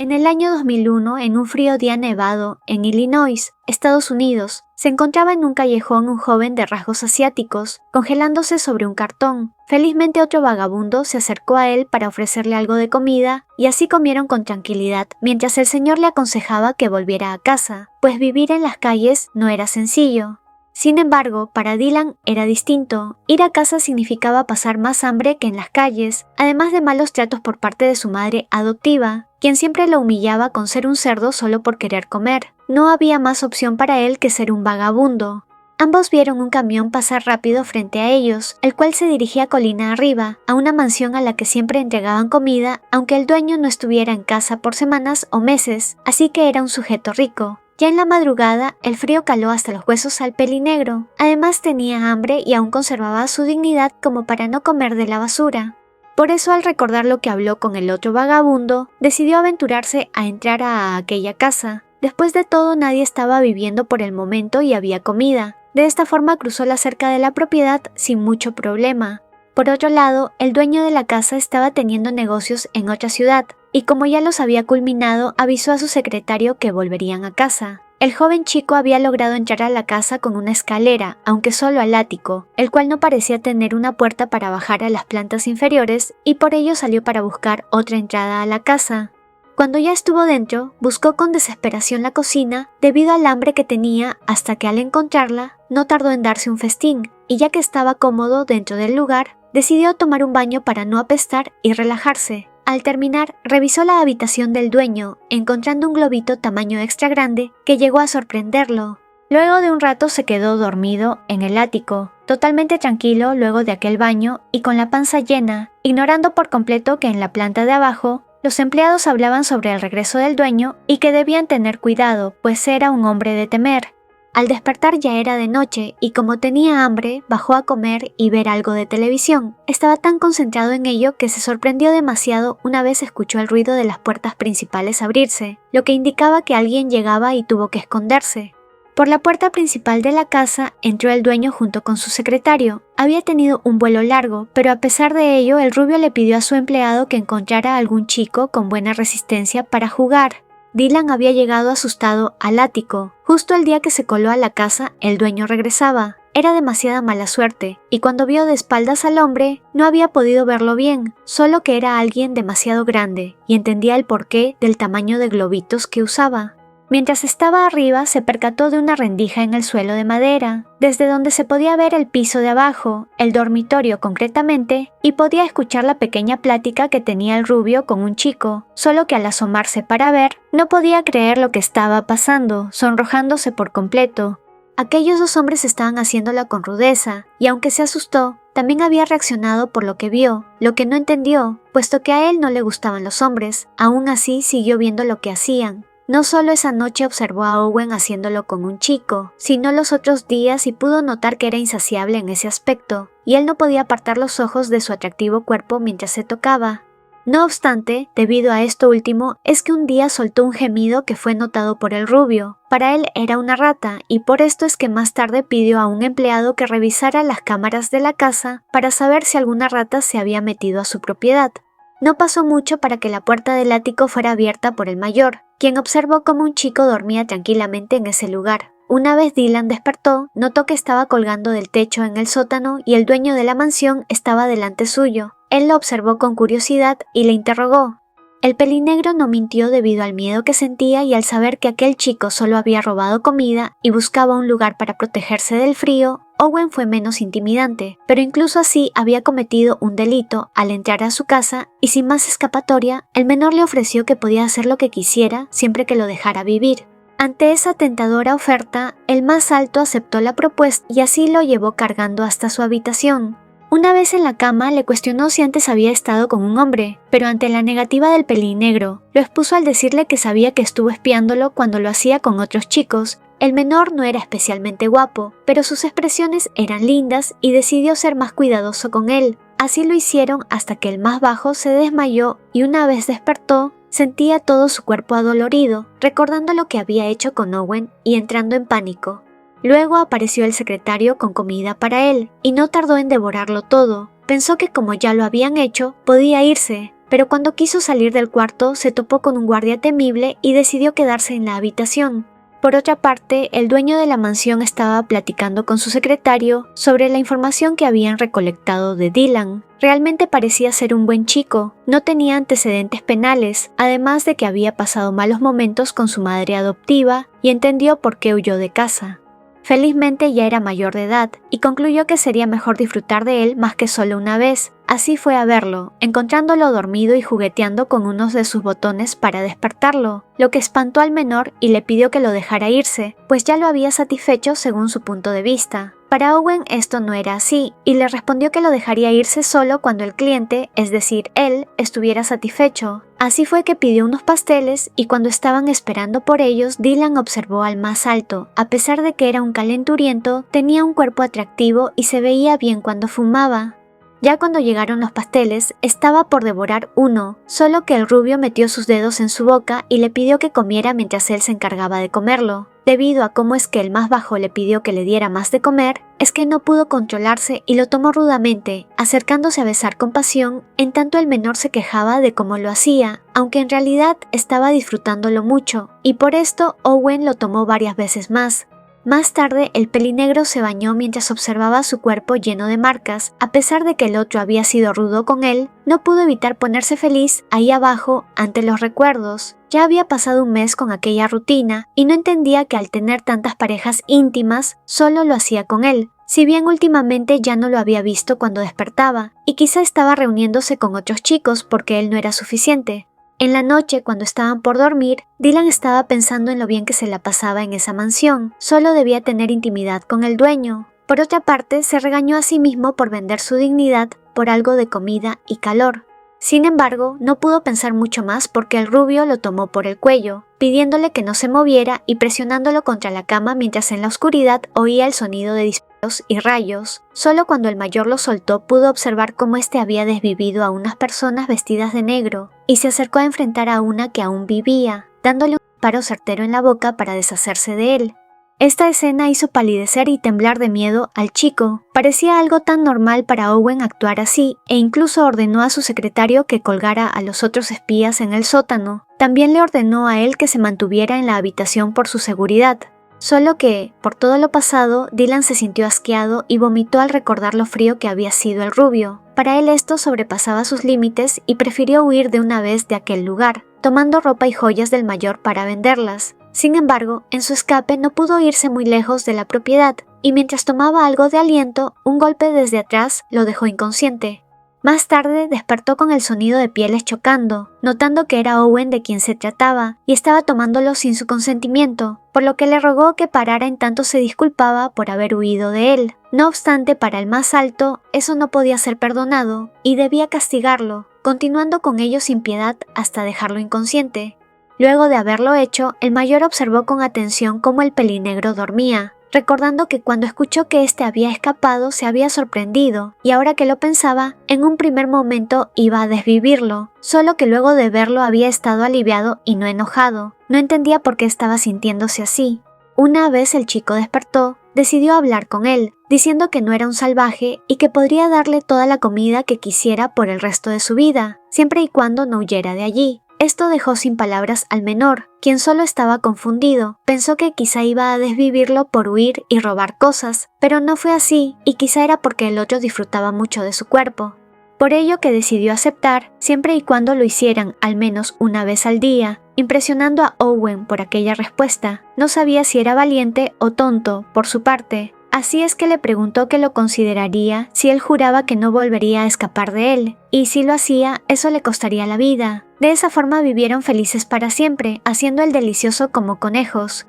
En el año 2001, en un frío día nevado, en Illinois, Estados Unidos, se encontraba en un callejón un joven de rasgos asiáticos, congelándose sobre un cartón. Felizmente otro vagabundo se acercó a él para ofrecerle algo de comida, y así comieron con tranquilidad, mientras el señor le aconsejaba que volviera a casa, pues vivir en las calles no era sencillo. Sin embargo, para Dylan era distinto. Ir a casa significaba pasar más hambre que en las calles, además de malos tratos por parte de su madre adoptiva, quien siempre lo humillaba con ser un cerdo solo por querer comer. No había más opción para él que ser un vagabundo. Ambos vieron un camión pasar rápido frente a ellos, el cual se dirigía colina arriba, a una mansión a la que siempre entregaban comida, aunque el dueño no estuviera en casa por semanas o meses, así que era un sujeto rico. Ya en la madrugada, el frío caló hasta los huesos al pelinegro. Además tenía hambre y aún conservaba su dignidad como para no comer de la basura. Por eso, al recordar lo que habló con el otro vagabundo, decidió aventurarse a entrar a aquella casa. Después de todo, nadie estaba viviendo por el momento y había comida. De esta forma cruzó la cerca de la propiedad sin mucho problema. Por otro lado, el dueño de la casa estaba teniendo negocios en otra ciudad, y como ya los había culminado, avisó a su secretario que volverían a casa. El joven chico había logrado entrar a la casa con una escalera, aunque solo al ático, el cual no parecía tener una puerta para bajar a las plantas inferiores, y por ello salió para buscar otra entrada a la casa. Cuando ya estuvo dentro, buscó con desesperación la cocina debido al hambre que tenía, hasta que al encontrarla, no tardó en darse un festín, y ya que estaba cómodo dentro del lugar, decidió tomar un baño para no apestar y relajarse. Al terminar, revisó la habitación del dueño, encontrando un globito tamaño extra grande que llegó a sorprenderlo. Luego de un rato se quedó dormido en el ático, totalmente tranquilo luego de aquel baño y con la panza llena, ignorando por completo que en la planta de abajo los empleados hablaban sobre el regreso del dueño y que debían tener cuidado, pues era un hombre de temer. Al despertar ya era de noche y como tenía hambre, bajó a comer y ver algo de televisión. Estaba tan concentrado en ello que se sorprendió demasiado una vez escuchó el ruido de las puertas principales abrirse, lo que indicaba que alguien llegaba y tuvo que esconderse. Por la puerta principal de la casa entró el dueño junto con su secretario. Había tenido un vuelo largo, pero a pesar de ello el rubio le pidió a su empleado que encontrara a algún chico con buena resistencia para jugar. Dylan había llegado asustado al ático. Justo el día que se coló a la casa, el dueño regresaba. Era demasiada mala suerte, y cuando vio de espaldas al hombre, no había podido verlo bien, solo que era alguien demasiado grande, y entendía el porqué del tamaño de globitos que usaba. Mientras estaba arriba, se percató de una rendija en el suelo de madera, desde donde se podía ver el piso de abajo, el dormitorio concretamente, y podía escuchar la pequeña plática que tenía el rubio con un chico, solo que al asomarse para ver, no podía creer lo que estaba pasando, sonrojándose por completo. Aquellos dos hombres estaban haciéndola con rudeza, y aunque se asustó, también había reaccionado por lo que vio, lo que no entendió, puesto que a él no le gustaban los hombres. Aún así siguió viendo lo que hacían. No solo esa noche observó a Owen haciéndolo con un chico, sino los otros días y pudo notar que era insaciable en ese aspecto, y él no podía apartar los ojos de su atractivo cuerpo mientras se tocaba. No obstante, debido a esto último, es que un día soltó un gemido que fue notado por el rubio. Para él era una rata, y por esto es que más tarde pidió a un empleado que revisara las cámaras de la casa para saber si alguna rata se había metido a su propiedad. No pasó mucho para que la puerta del ático fuera abierta por el mayor, quien observó cómo un chico dormía tranquilamente en ese lugar. Una vez Dylan despertó, notó que estaba colgando del techo en el sótano y el dueño de la mansión estaba delante suyo. Él lo observó con curiosidad y le interrogó. El pelinegro no mintió debido al miedo que sentía y al saber que aquel chico solo había robado comida y buscaba un lugar para protegerse del frío. Owen fue menos intimidante, pero incluso así había cometido un delito al entrar a su casa y sin más escapatoria, el menor le ofreció que podía hacer lo que quisiera siempre que lo dejara vivir. Ante esa tentadora oferta, el más alto aceptó la propuesta y así lo llevó cargando hasta su habitación. Una vez en la cama le cuestionó si antes había estado con un hombre, pero ante la negativa del pelinegro, lo expuso al decirle que sabía que estuvo espiándolo cuando lo hacía con otros chicos. El menor no era especialmente guapo, pero sus expresiones eran lindas y decidió ser más cuidadoso con él. Así lo hicieron hasta que el más bajo se desmayó y una vez despertó, sentía todo su cuerpo adolorido, recordando lo que había hecho con Owen y entrando en pánico. Luego apareció el secretario con comida para él y no tardó en devorarlo todo. Pensó que como ya lo habían hecho, podía irse, pero cuando quiso salir del cuarto se topó con un guardia temible y decidió quedarse en la habitación. Por otra parte, el dueño de la mansión estaba platicando con su secretario sobre la información que habían recolectado de Dylan. Realmente parecía ser un buen chico, no tenía antecedentes penales, además de que había pasado malos momentos con su madre adoptiva y entendió por qué huyó de casa. Felizmente ya era mayor de edad y concluyó que sería mejor disfrutar de él más que solo una vez. Así fue a verlo, encontrándolo dormido y jugueteando con unos de sus botones para despertarlo, lo que espantó al menor y le pidió que lo dejara irse, pues ya lo había satisfecho según su punto de vista. Para Owen esto no era así, y le respondió que lo dejaría irse solo cuando el cliente, es decir, él, estuviera satisfecho. Así fue que pidió unos pasteles y cuando estaban esperando por ellos, Dylan observó al más alto. A pesar de que era un calenturiento, tenía un cuerpo atractivo y se veía bien cuando fumaba. Ya cuando llegaron los pasteles, estaba por devorar uno, solo que el rubio metió sus dedos en su boca y le pidió que comiera mientras él se encargaba de comerlo. Debido a cómo es que el más bajo le pidió que le diera más de comer, es que no pudo controlarse y lo tomó rudamente, acercándose a besar con pasión, en tanto el menor se quejaba de cómo lo hacía, aunque en realidad estaba disfrutándolo mucho, y por esto Owen lo tomó varias veces más. Más tarde, el pelinegro se bañó mientras observaba su cuerpo lleno de marcas. A pesar de que el otro había sido rudo con él, no pudo evitar ponerse feliz ahí abajo ante los recuerdos. Ya había pasado un mes con aquella rutina y no entendía que al tener tantas parejas íntimas, solo lo hacía con él. Si bien últimamente ya no lo había visto cuando despertaba, y quizá estaba reuniéndose con otros chicos porque él no era suficiente. En la noche, cuando estaban por dormir, Dylan estaba pensando en lo bien que se la pasaba en esa mansión. Solo debía tener intimidad con el dueño. Por otra parte, se regañó a sí mismo por vender su dignidad por algo de comida y calor. Sin embargo, no pudo pensar mucho más porque el rubio lo tomó por el cuello, pidiéndole que no se moviera y presionándolo contra la cama mientras en la oscuridad oía el sonido de disparos y rayos. Solo cuando el mayor lo soltó pudo observar cómo éste había desvivido a unas personas vestidas de negro y se acercó a enfrentar a una que aún vivía, dándole un disparo certero en la boca para deshacerse de él. Esta escena hizo palidecer y temblar de miedo al chico. Parecía algo tan normal para Owen actuar así, e incluso ordenó a su secretario que colgara a los otros espías en el sótano. También le ordenó a él que se mantuviera en la habitación por su seguridad. Solo que, por todo lo pasado, Dylan se sintió asqueado y vomitó al recordar lo frío que había sido el rubio. Para él esto sobrepasaba sus límites y prefirió huir de una vez de aquel lugar, tomando ropa y joyas del mayor para venderlas. Sin embargo, en su escape no pudo irse muy lejos de la propiedad, y mientras tomaba algo de aliento, un golpe desde atrás lo dejó inconsciente. Más tarde despertó con el sonido de pieles chocando, notando que era Owen de quien se trataba, y estaba tomándolo sin su consentimiento, por lo que le rogó que parara en tanto se disculpaba por haber huido de él. No obstante, para el más alto, eso no podía ser perdonado, y debía castigarlo, continuando con ello sin piedad hasta dejarlo inconsciente. Luego de haberlo hecho, el mayor observó con atención cómo el pelinegro dormía, recordando que cuando escuchó que éste había escapado se había sorprendido, y ahora que lo pensaba, en un primer momento iba a desvivirlo, solo que luego de verlo había estado aliviado y no enojado. No entendía por qué estaba sintiéndose así. Una vez el chico despertó, decidió hablar con él, diciendo que no era un salvaje y que podría darle toda la comida que quisiera por el resto de su vida, siempre y cuando no huyera de allí. Esto dejó sin palabras al menor, quien solo estaba confundido. Pensó que quizá iba a desvivirlo por huir y robar cosas, pero no fue así, y quizá era porque el otro disfrutaba mucho de su cuerpo. Por ello que decidió aceptar, siempre y cuando lo hicieran al menos una vez al día, impresionando a Owen por aquella respuesta. No sabía si era valiente o tonto por su parte. Así es que le preguntó que lo consideraría si él juraba que no volvería a escapar de él, y si lo hacía, eso le costaría la vida. De esa forma vivieron felices para siempre, haciendo el delicioso como conejos.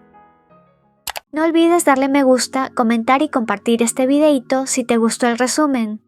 No olvides darle me gusta, comentar y compartir este videito si te gustó el resumen.